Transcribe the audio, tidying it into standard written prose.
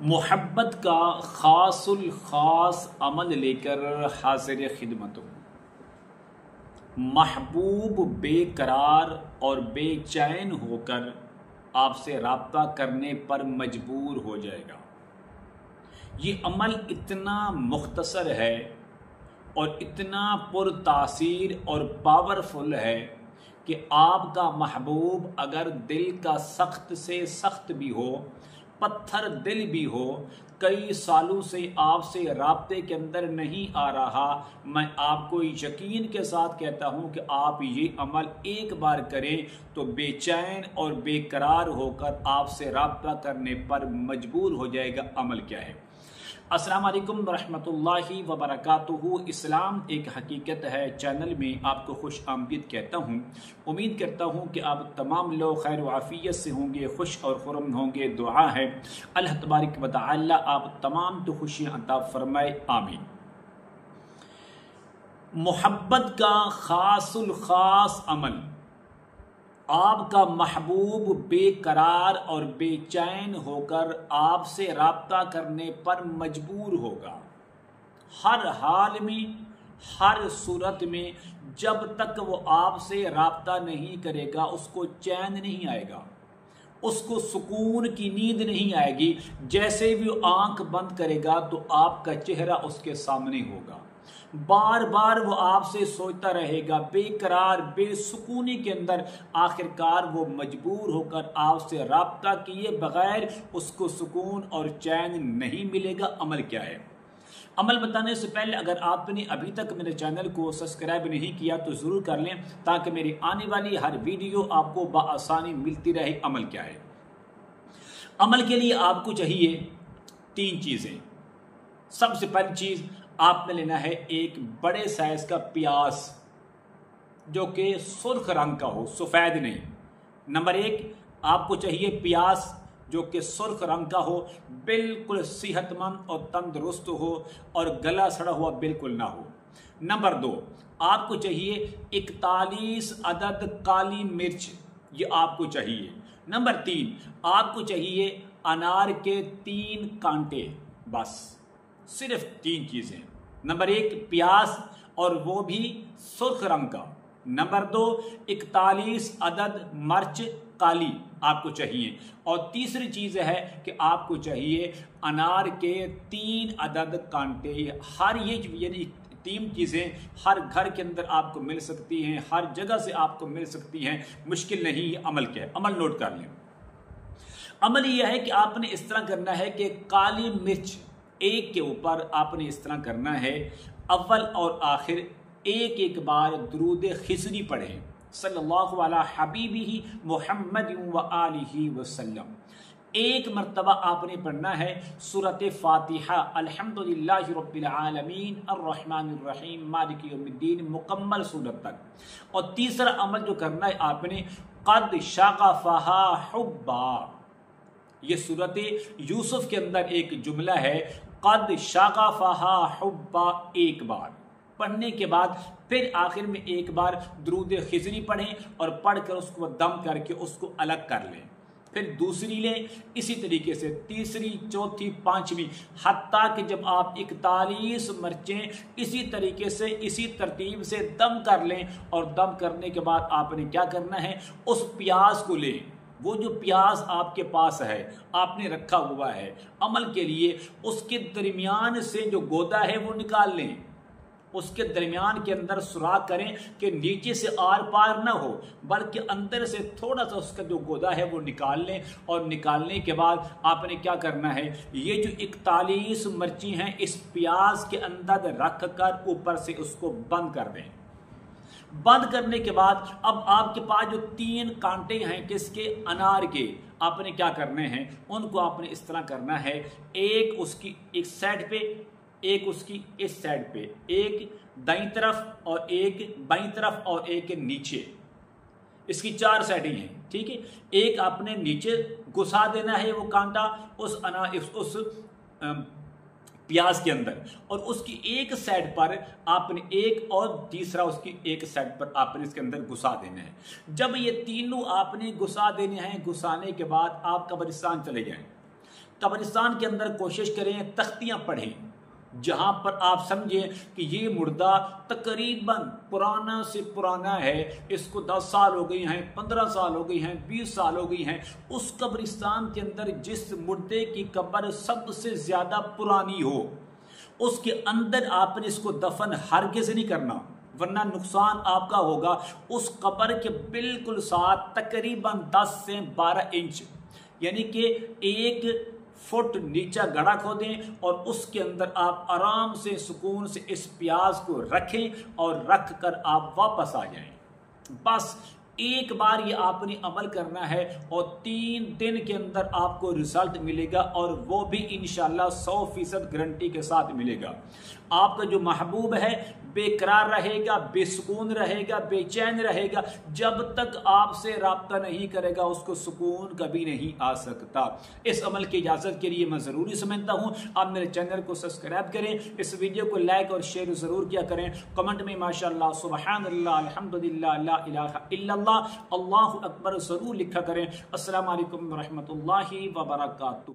मोहब्बत का ख़ासुल ख़ास अमल लेकर हाज़िर खिदमत हूँ। महबूब बेकरार और बेचैन होकर आपसे राब्ता करने पर मजबूर हो जाएगा। ये अमल इतना मुख्तसर है और इतना पुरतासीर और पावरफुल है कि आपका महबूब अगर दिल का सख्त से सख्त भी हो, पत्थर दिल भी हो, कई सालों से आपसे राब्ते के अंदर नहीं आ रहा, मैं आपको यकीन के साथ कहता हूं कि आप ये अमल एक बार करें तो बेचैन और बेकरार होकर आपसे राब्ता करने पर मजबूर हो जाएगा। अमल क्या है? अस्सलाम वालेकुम रहमतुल्लाहि व बरकातुहू। इस्लाम एक हकीकत है चैनल में आपको खुश आमदीद कहता हूँ। उम्मीद करता हूँ कि आप तमाम लोग खैर व आफियत से होंगे, खुश और खुरम होंगे। दुआ है अल्लाह तबारक व तआला आप तमाम तो खुशियाँ अता फरमाए, आमीन। मोहब्बत का खासुल खास अमल, आपका महबूब बेकरार और बेचैन होकर आपसे राब्ता करने पर मजबूर होगा। हर हाल में, हर सूरत में जब तक वो आपसे राब्ता नहीं करेगा उसको चैन नहीं आएगा, उसको सुकून की नींद नहीं आएगी। जैसे भी वो आंख बंद करेगा तो आपका चेहरा उसके सामने होगा। बार बार वो आपसे सोचता रहेगा, बेकरार बेसुकूनी के अंदर आखिरकार वो मजबूर होकर आपसे राब्ता किए बगैर उसको सुकून और चैन नहीं मिलेगा। अमल क्या है? अमल बताने से पहले अगर आपने अभी तक मेरे चैनल को सब्सक्राइब नहीं किया तो ज़रूर कर लें ताकि मेरी आने वाली हर वीडियो आपको बआसानी मिलती रहे। अमल क्या है? अमल के लिए आपको चाहिए 3 चीज़ें। सबसे पहली चीज़, आपने लेना है एक बड़े साइज का प्याज जो कि सुर्ख रंग का हो, सफ़ेद नहीं। नंबर 1, आपको चाहिए प्याज जो कि सुर्ख रंग का हो, बिल्कुल सेहतमंद और तंदुरुस्त हो और गला सड़ा हुआ बिल्कुल ना हो। नंबर 2, आपको चाहिए 41 अदद काली मिर्च, ये आपको चाहिए। नंबर 3, आपको चाहिए अनार के 3 कांटे। बस सिर्फ 3 चीजें। नंबर 1 प्याज और वो भी सुर्ख रंग का। नंबर 2 41 अदद मिर्च काली आपको चाहिए। और तीसरी चीज है कि आपको चाहिए अनार के 3 अदद कांटे। हर ये यानी 3 चीजें हर घर के अंदर आपको मिल सकती हैं, हर जगह से आपको मिल सकती हैं, मुश्किल नहीं। अमल क्या है? अमल नोट कर लें। अमल यह है कि आपने इस तरह करना है कि काली मिर्च एक के ऊपर आपने इस तरह करना है, अव्वल और आखिर एक एक बार दुरूद खिज़री पढ़ें सल्लल्लाहु अला हबीबिही मुहम्मद व आलिही वसल्लम। एक मरतबा आपने पढ़ना है सूरत फातिहा, अल्हम्दुलिल्लाहि रब्बिल आलमीन अर्रहमानिर रहीम मालिकि यौमिद्दीन, मुकम्मल सूरत तक। और तीसरा अमल जो करना है आपने, क़द शग़फ़हा हुब्बा। ये सूरत यूसुफ के अंदर एक जुमला है, क़द शग़फ़हा हुब्बा। एक बार पढ़ने के बाद फिर आखिर में एक बार दुरूद खिज़री पढ़ें और पढ़कर उसको दम करके उसको अलग कर लें। फिर दूसरी लें, इसी तरीके से तीसरी, चौथी, 5वीं, हत्ता कि जब आप 41 मिर्चें इसी तरीके से इसी तरतीब से दम कर लें। और दम करने के बाद आपने क्या करना है, उस प्याज को लें, वो जो प्याज आपके पास है आपने रखा हुआ है अमल के लिए, उसके दरमियान से जो गोदा है वो निकाल लें। उसके दरमियान के अंदर सुराख करें कि नीचे से आर पार ना हो, बल्कि अंदर से थोड़ा सा उसका जो गोदा है वो निकाल लें। और निकालने के बाद आपने क्या करना है, ये जो 41 मिर्ची हैं इस प्याज के अंदर रख कर ऊपर से उसको बंद कर दें। बंद करने के बाद अब आपके पास जो 3 कांटे हैं किसके, अनार के, आपने क्या करने हैं, उनको आपने इस तरह करना है, एक उसकी एक साइड पे, एक उसकी इस साइड पे, एक दाईं तरफ और एक बाईं तरफ और एक नीचे। इसकी 4 साइडें हैं, ठीक है। एक आपने नीचे घुसा देना है वो कांटा उस प्याज के अंदर, और उसकी एक साइड पर आपने एक और तीसरा उसकी एक साइड पर आपने इसके अंदर घुसा देना है। जब ये तीनों आपने घुसा देने हैं, घुसाने के बाद आप कब्रिस्तान चले जाएं। कब्रिस्तान के अंदर कोशिश करें तख्तियां पढ़ें जहां पर आप समझें कि ये मुर्दा तकरीबन पुराना से पुराना है, इसको 10 साल हो गई हैं, 15 साल हो गई हैं, 20 साल हो गई हैं। उस कब्रिस्तान के अंदर जिस मुर्दे की कब्र सबसे ज्यादा पुरानी हो उसके अंदर आपने इसको दफन हरगिज़ नहीं करना, वरना नुकसान आपका होगा। उस कब्र के बिल्कुल साथ तकरीबन 10 से 12 इंच यानी कि 1 फुट नीचा गड्ढा खोदें और उसके अंदर आप आराम से सुकून से इस प्याज को रखें और रख कर आप वापस आ जाएं। बस एक बार ये आपने अमल करना है और 3 दिन के अंदर आपको रिजल्ट मिलेगा और वो भी इंशाल्लाह 100% गारंटी के साथ मिलेगा। आपका जो महबूब है बेकरार रहेगा, बेसुकून रहेगा, बेचैन रहेगा। जब तक आपसे राब्ता नहीं करेगा उसको सुकून कभी नहीं आ सकता। इस अमल की इजाज़त के लिए मैं ज़रूरी समझता हूँ आप मेरे चैनल को सब्सक्राइब करें, इस वीडियो को लाइक और शेयर ज़रूर किया करें। कमेंट में माशाअल्लाह, सुबहानल्लाह, अल्हम्दुलिल्लाह, ला इलाहा इल्लल्लाह, अल्लाहु अकबर ज़रूर लिखा करें। अस्सलामु अलैकुम व रहमतुल्लाहि व बरकातुहू।